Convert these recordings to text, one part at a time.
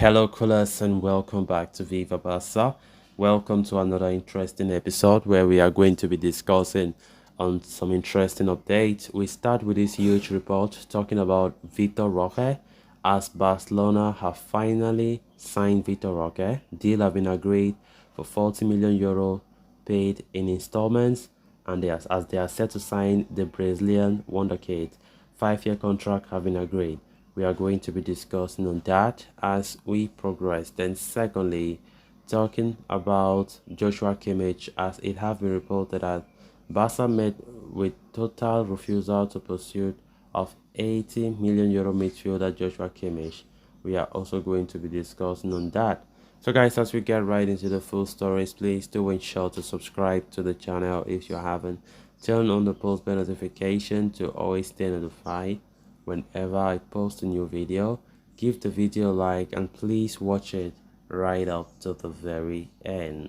Hello, coolers, and welcome back to Viva Barca. Welcome to another interesting episode where we are going to be discussing on some interesting updates. We start with this huge report talking about Vitor Roque, as Barcelona have finally signed Vitor Roque. Deal have been agreed for 40 million euro paid in installments, and as they are set to sign the Brazilian wonderkid. 5-year contract have been agreed. We are going to be discussing on that as we progress. Then secondly, talking about Joshua Kimmich, as it have been reported that Barca met with total refusal to pursuit of 80 million euro midfielder Joshua Kimmich. We are also going to be discussing on that. So guys, as we get right into the full stories, please do ensure to subscribe to the channel if you haven't. Turn on the post bell notification to always stay notified whenever I post a new video. Give the video a like and please watch it right up to the very end.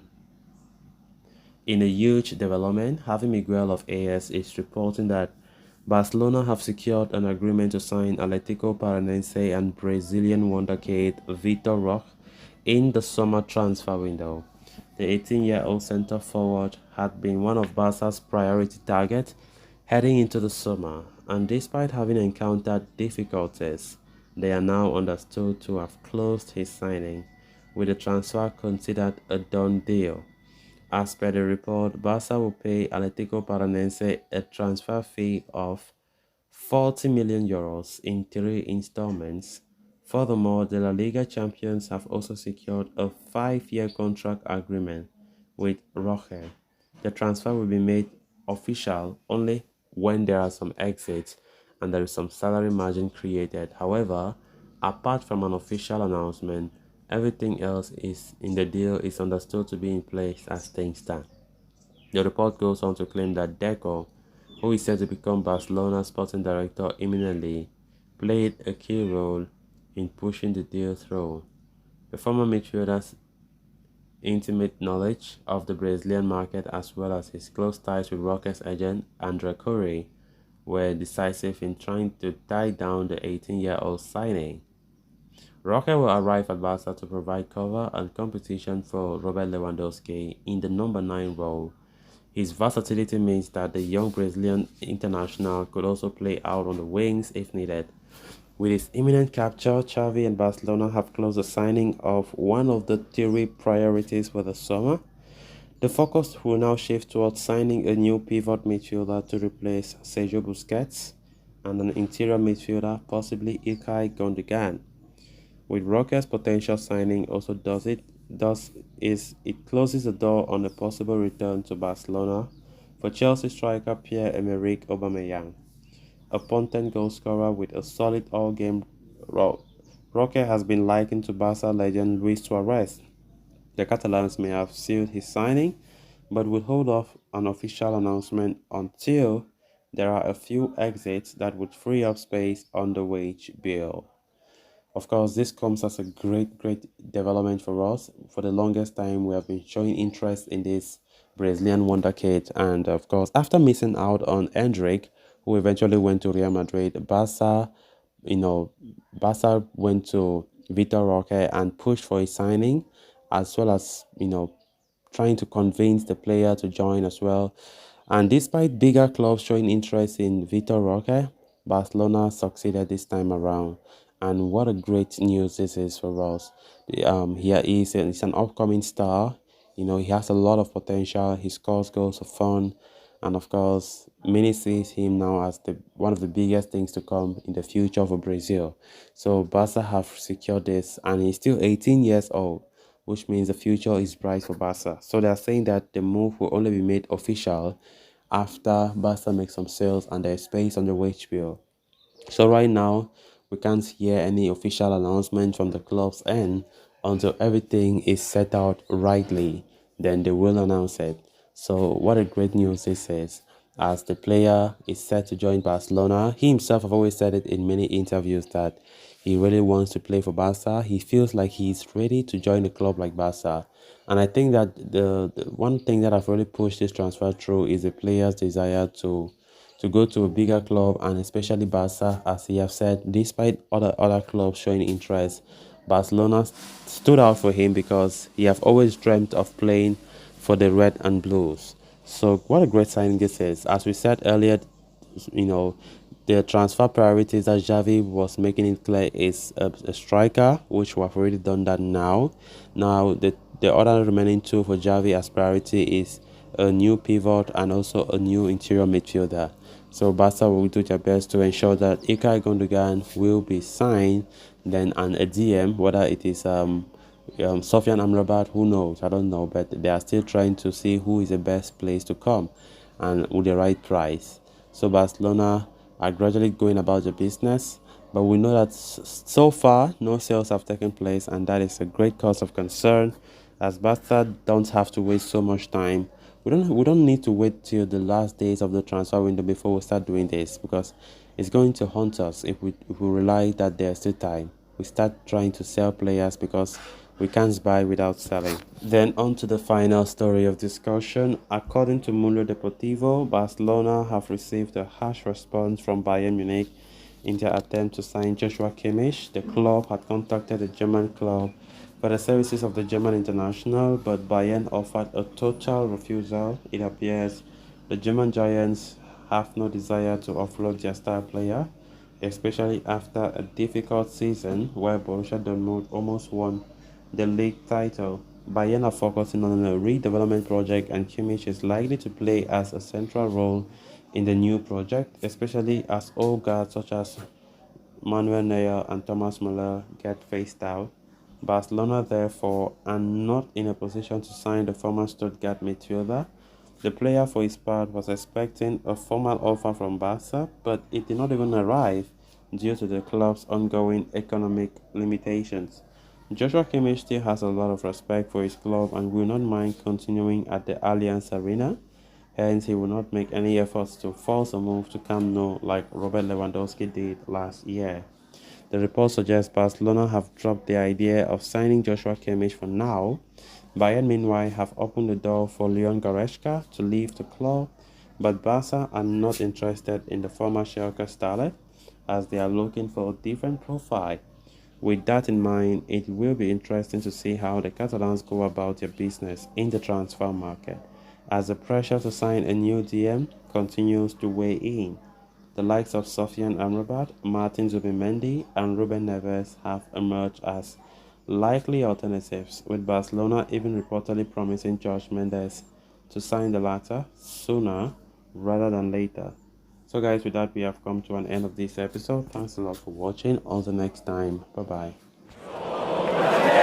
In a huge development, Javi Miguel of AS is reporting that Barcelona have secured an agreement to sign Atletico Paranaense and Brazilian wonderkid Vitor Roque in the summer transfer window. The 18-year-old centre forward had been one of Barca's priority targets heading into the summer, and despite having encountered difficulties, they are now understood to have closed his signing, with the transfer considered a done deal. As per the report, Barca will pay Atletico Paranaense a transfer fee of 40 million euros in 3 installments. Furthermore, the La Liga champions have also secured a 5-year contract agreement with Roque. The transfer will be made official only when there are some exits and there is some salary margin created. However, apart from an official announcement, everything else is in the deal is understood to be in place as things stand. The report goes on to claim that Deco, who is said to become Barcelona's sporting director imminently, played a key role in pushing the deal through. The former midfielder's intimate knowledge of the Brazilian market as well as his close ties with Roque's agent Andre Curry were decisive in trying to tie down the 18-year-old signing. Roque will arrive at Barca to provide cover and competition for Robert Lewandowski in the number 9 role. His versatility means that the young Brazilian international could also play out on the wings if needed. With his imminent capture, Xavi and Barcelona have closed the signing of one of the 3 priorities for the summer. The focus will now shift towards signing a new pivot midfielder to replace Sergio Busquets and an interior midfielder, possibly Ilkay Gundogan. With Roque's potential signing also it closes the door on a possible return to Barcelona for Chelsea striker Pierre-Emerick Aubameyang, a potent goal scorer with a solid all-game role. Roque has been likened to Barca legend Luis Suarez. The Catalans may have sealed his signing, but will hold off an official announcement until there are a few exits that would free up space on the wage bill. Of course, this comes as a great development for us. For the longest time, we have been showing interest in this Brazilian wonderkid. And of course, after missing out on Endrick, who eventually went to Real Madrid, Barca went to Vitor Roque and pushed for his signing, as well as, trying to convince the player to join as well. And despite bigger clubs showing interest in Vitor Roque, Barcelona succeeded this time around. And what a great news this is for us. He's an upcoming star. He has a lot of potential. He scores goals for fun. And of course, many sees him now as one of the biggest things to come in the future for Brazil. So Barca have secured this, and he's still 18 years old, which means the future is bright for Barca. So they are saying that the move will only be made official after Barca makes some sales and there's space on the wage bill. So right now, we can't hear any official announcement from the club's end until everything is set out rightly. Then they will announce it. So what a great news this is. As the player is set to join Barcelona, he himself have always said it in many interviews that he really wants to play for Barca. He feels like he's ready to join a club like Barca. And I think that the one thing that I've really pushed this transfer through is the player's desire to go to a bigger club, and especially Barca, as he have said, despite other clubs showing interest, Barcelona stood out for him because he have always dreamt of playing for the red and blues. So what a great signing this is. As we said earlier, you know, the transfer priorities that Xavi was making it clear is a striker, which we have already done that now. Now the other remaining two for Xavi as priority is a new pivot and also a new interior midfielder. So Barca will do their best to ensure that Ilkay Gundogan will be signed, then and a DM, whether it is Sofian Amrabat, who knows? I don't know, but they are still trying to see who is the best place to come and with the right price. So Barcelona are gradually going about the business, but we know that so far no sales have taken place, and that is a great cause of concern, as Barca don't have to waste so much time. We don't need to wait till the last days of the transfer window before we start doing this, because it's going to haunt us if we rely that there's still time. We start trying to sell players because we can't buy without selling. Then on to the final story of discussion. According to Mundo Deportivo, Barcelona have received a harsh response from Bayern Munich in their attempt to sign Joshua Kimmich. The club had contacted the German club for the services of the German international, but Bayern offered a total refusal. It appears the German giants have no desire to offload their star player, especially after a difficult season where Borussia Dortmund almost won the league title. Bayern are focusing on a redevelopment project, and Kimmich is likely to play as a central role in the new project, especially as old guards such as Manuel Neuer and Thomas Müller get phased out. Barcelona, therefore, are not in a position to sign the former Stuttgart midfielder. The player, for his part, was expecting a formal offer from Barca, but it did not even arrive due to the club's ongoing economic limitations. Joshua Kimmich still has a lot of respect for his club and will not mind continuing at the Allianz Arena. Hence, he will not make any efforts to force a move to Camp Nou like Robert Lewandowski did last year. The report suggests Barcelona have dropped the idea of signing Joshua Kimmich for now. Bayern, meanwhile, have opened the door for Leon Goretzka to leave the club, but Barca are not interested in the former Schalke starlet, as they are looking for a different profile. With that in mind, it will be interesting to see how the Catalans go about their business in the transfer market, as the pressure to sign a new DM continues to weigh in. The likes of Sofian Amrabat, Martin Zubimendi, and Ruben Neves have emerged as likely alternatives, with Barcelona even reportedly promising Jorge Mendes to sign the latter sooner rather than later. So guys, with that we have come to an end of this episode. Thanks a lot for watching. Until next time, bye bye.